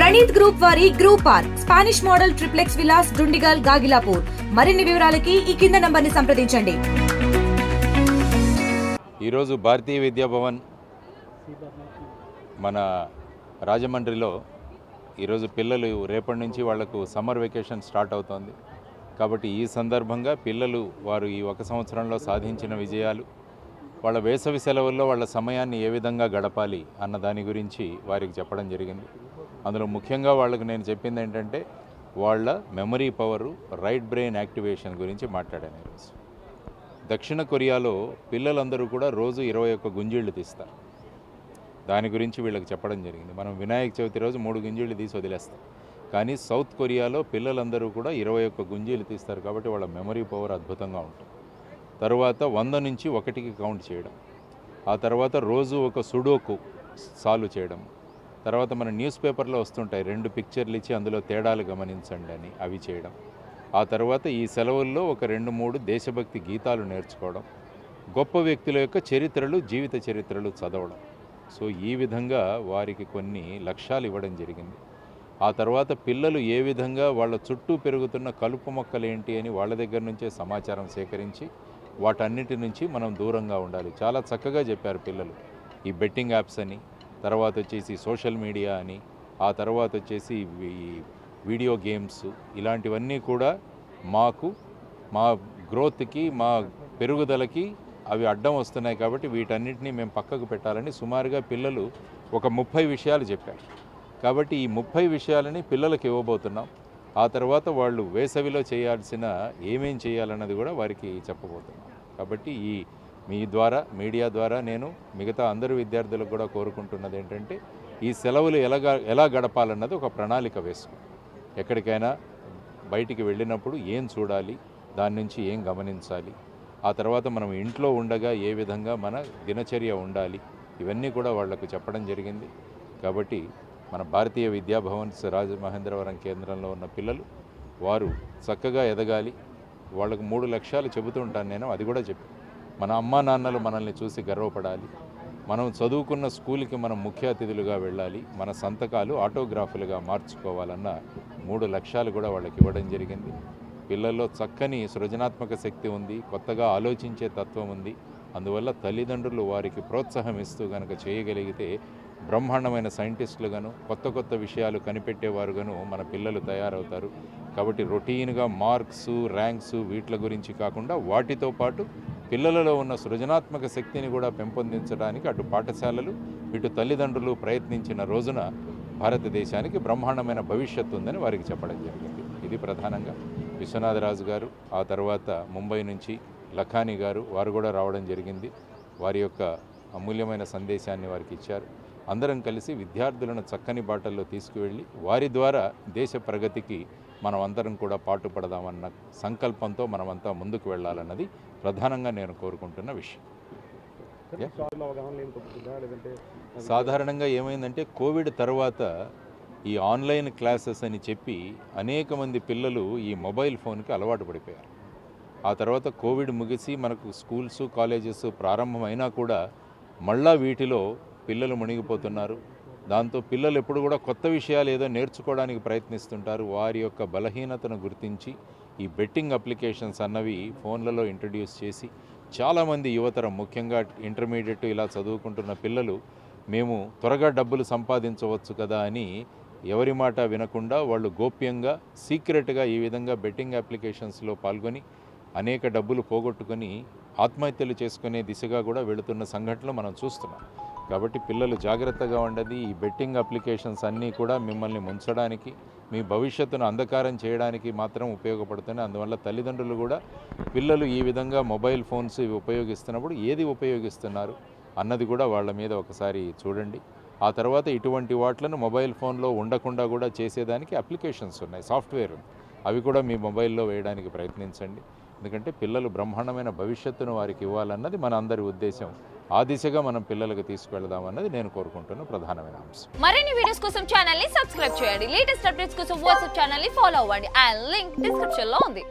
Praneeth group వారి group park Spanish model triplex Vilas Dundigal Gagillapur. మరిన్ని వివరాలకి ఈ కింద నంబర్ని సంప్రదించండి. ఈరోజు భారతీయ విద్యాభవన్ మన రాజమండ్రిలో ఈరోజు పిల్లలు రేపటి నుంచి వాళ్లకు సమ్మర్ వెకేషన్ స్టార్ట్ అవుతోంది. కాబట్టి ఈ సందర్భంగా పిల్లలు వారు ఈ ఒక సంవత్సరంలో సాధించిన విజయాలు, వాళ్ళ వేసవి సెలవుల్లో వాళ్ళ సమయాన్ని ఏ విధంగా గడపాలి అన్న దాని గురించి వారికి చెప్పడం జరిగింది. అందులో ముఖ్యంగా వాళ్ళకు నేను చెప్పింది ఏంటంటే వాళ్ళ memory power, right brain activation గురించి మాట్లాడాను. ఈరోజు దక్షిణ కొరియాలో పిల్లలందరూ కూడా రోజు 21 గుంజీళ్లు తీస్తారు. దాని గురించి వీళ్ళకి చెప్పడం జరిగింది. మనం వినాయక చవితి రోజు 3 గుంజీళ్లు తీసి వదిలేస్తాం, కానీ సౌత్ కొరియాలో పిల్లలందరూ కూడా 21 గుంజీలు తీస్తారు. కాబట్టి వాళ్ళ మెమరీ పవర్ అద్భుతంగా ఉంటుంది. తర్వాత 100 నుంచి 1కి కౌంట్ చేయడం, ఆ తర్వాత రోజు ఒక సుడోకు సాల్వ్ చేయడం, తర్వాత మన న్యూస్ పేపర్లో వస్తుంటాయి 2 పిక్చర్లు ఇచ్చి అందులో తేడాలు గమనించండి అని, అవి చేయడం. ఆ తర్వాత ఈ సెలవుల్లో ఒక 2-3 దేశభక్తి గీతాలు నేర్చుకోవడం, గొప్ప వ్యక్తుల యొక్క చరిత్రలు, జీవిత చరిత్రలు చదవడం. సో ఈ విధంగా వారికి కొన్ని లక్ష్యాలు ఇవ్వడం జరిగింది. ఆ తర్వాత పిల్లలు ఏ విధంగా వాళ్ళ చుట్టూ పెరుగుతున్న కలుపు మొక్కలు ఏంటి అని వాళ్ళ దగ్గర నుంచే సమాచారం సేకరించి వాటన్నిటి నుంచి మనం దూరంగా ఉండాలి. చాలా చక్కగా చెప్పారు పిల్లలు. ఈ బెట్టింగ్ యాప్స్ అని, తర్వాత వచ్చేసి సోషల్ మీడియా అని, ఆ తర్వాత వచ్చేసి వీడియో గేమ్స్, ఇలాంటివన్నీ కూడా మా గ్రోత్కి, మా పెరుగుదలకి అవి అడ్డం వస్తున్నాయి. కాబట్టి వీటన్నిటిని మేము పక్కకు పెట్టాలని సుమారుగా పిల్లలు ఒక 30 విషయాలు చెప్పారు. కాబట్టి ఈ 30 విషయాలని పిల్లలకు ఇవ్వబోతున్నాం. ఆ తర్వాత వాళ్ళు వేసవిలో చేయాల్సిన ఏమేం చేయాలన్నది కూడా వారికి చెప్పబోతున్నాం. కాబట్టి మీ ద్వారా, మీడియా ద్వారా నేను మిగతా అందరు విద్యార్థులకు కూడా కోరుకుంటున్నది ఏంటంటే ఈ సెలవులు ఎలా గడపాలన్నది ఒక ప్రణాళిక వేసుకో. ఎక్కడికైనా బయటికి వెళ్ళినప్పుడు ఏం చూడాలి, దాని నుంచి ఏం గమనించాలి, ఆ తర్వాత మనం ఇంట్లో ఉండగా ఏ విధంగా మన దినచర్య ఉండాలి, ఇవన్నీ కూడా వాళ్లకు చెప్పడం జరిగింది. కాబట్టి మన భారతీయ విద్యాభవన్ రాజమహేంద్రవరం కేంద్రంలో ఉన్న పిల్లలు వారు చక్కగా ఎదగాలి. వాళ్ళకు 3 లక్ష్యాలు చెబుతూ ఉంటాను నేను, అది కూడా చెప్పి మన అమ్మా నాన్నలు మనల్ని చూసి గర్వపడాలి, మనం చదువుకున్న స్కూల్కి మనం ముఖ్య అతిథులుగా వెళ్ళాలి, మన సంతకాలు ఆటోగ్రాఫులుగా మార్చుకోవాలన్న 3 లక్ష్యాలు కూడా వాళ్ళకి ఇవ్వడం జరిగింది. పిల్లల్లో చక్కని సృజనాత్మక శక్తి ఉంది, కొత్తగా ఆలోచించే తత్వం ఉంది. అందువల్ల తల్లిదండ్రులు వారికి ప్రోత్సాహం ఇస్తూ కనుక చేయగలిగితే బ్రహ్మాండమైన సైంటిస్టులుగాను, కొత్త విషయాలు కనిపెట్టేవారుగాను మన పిల్లలు తయారవుతారు. కాబట్టి రొటీన్గా మార్క్స్, ర్యాంక్స్ వీటి గురించి కాకుండా వాటితో పాటు పిల్లలలో ఉన్న సృజనాత్మక శక్తిని కూడా పెంపొందించడానికి అటు పాఠశాలలు, ఇటు తల్లిదండ్రులు ప్రయత్నించిన రోజున భారతదేశానికి బ్రహ్మాండమైన భవిష్యత్తు ఉందని వారికి చెప్పడం జరిగింది. ఇది ప్రధానంగా విశ్వనాథరాజు గారు, ఆ తర్వాత ముంబై నుంచి లఖానీ గారు, వారు కూడా రావడం జరిగింది. వారి యొక్క అమూల్యమైన సందేశాన్ని వారికి ఇచ్చారు. అందరం కలిసి విద్యార్థులను చక్కని బాటల్లో తీసుకువెళ్ళి వారి ద్వారా దేశ ప్రగతికి మనం అందరం కూడా పాటుపడదామన్న సంకల్పంతో మనమంతా ముందుకు వెళ్ళాలన్నది ప్రధానంగా నేను కోరుకుంటున్న విషయం. సాధారణంగా ఏమైందంటే కోవిడ్ తర్వాత ఈ ఆన్లైన్ క్లాసెస్ అని చెప్పి అనేక మంది పిల్లలు ఈ మొబైల్ ఫోన్కి అలవాటు పడిపోయారు. ఆ తర్వాత కోవిడ్ ముగిసి మనకు స్కూల్స్, కాలేజెస్ ప్రారంభమైనా కూడా మళ్ళా వీటిలో పిల్లలు మునిగిపోతున్నారు. దాంతో పిల్లలు ఎప్పుడు కూడా కొత్త విషయాలు ఏదో నేర్చుకోవడానికి ప్రయత్నిస్తుంటారు. వారి యొక్క బలహీనతను గుర్తించి ఈ బెట్టింగ్ అప్లికేషన్స్ అన్నవి ఫోన్లలో ఇంట్రడ్యూస్ చేసి చాలామంది యువతరం, ముఖ్యంగా ఇంటర్మీడియట్ ఇలా చదువుకుంటున్న పిల్లలు మేము త్వరగా డబ్బులు సంపాదించవచ్చు కదా అని ఎవరి మాట వినకుండా వాళ్ళు గోప్యంగా, సీక్రెట్గా ఈ విధంగా బెట్టింగ్ అప్లికేషన్స్లో పాల్గొని అనేక డబ్బులు పోగొట్టుకొని ఆత్మహత్యలు చేసుకునే దిశగా కూడా వెళుతున్న సంఘటనలు మనం చూస్తున్నాం. కాబట్టి పిల్లలు జాగ్రత్తగా ఉండదు. ఈ బెట్టింగ్ అప్లికేషన్స్ అన్నీ కూడా మిమ్మల్ని ముంచడానికి, మీ భవిష్యత్తును అంధకారం చేయడానికి మాత్రం ఉపయోగపడుతున్నాయి. అందువల్ల తల్లిదండ్రులు కూడా పిల్లలు ఈ విధంగా మొబైల్ ఫోన్స్ ఇవి ఉపయోగిస్తున్నప్పుడు ఏది ఉపయోగిస్తున్నారు అన్నది కూడా వాళ్ళ మీద ఒకసారి చూడండి. ఆ తర్వాత ఇటువంటి వాట్లను మొబైల్ ఫోన్లో ఉండకుండా కూడా చేసేదానికి అప్లికేషన్స్ ఉన్నాయి, సాఫ్ట్వేర్ ఉంది, అవి కూడా మీ మొబైల్లో వేయడానికి ప్రయత్నించండి. ఎందుకంటే పిల్లలు బ్రహ్మాండమైన భవిష్యత్తును వారికి ఇవ్వాలన్నది మన అందరి ఉద్దేశం. ఆ దిశగా మనం పిల్లలకు తీసుకువెళదామన్నది నేను కోరుకుంటున్న ప్రధానమైన అంశం. మరిన్ని వీడియోస్ కోసం ఛానల్ ని సబ్స్క్రైబ్ చేయండి. లేటెస్ట్ అప్డేట్స్ కోసం వాట్సాప్ ఛానల్ ని ఫాలో అవ్వండి. ఆ లింక్ డిస్క్రిప్షన్ లో ఉంది.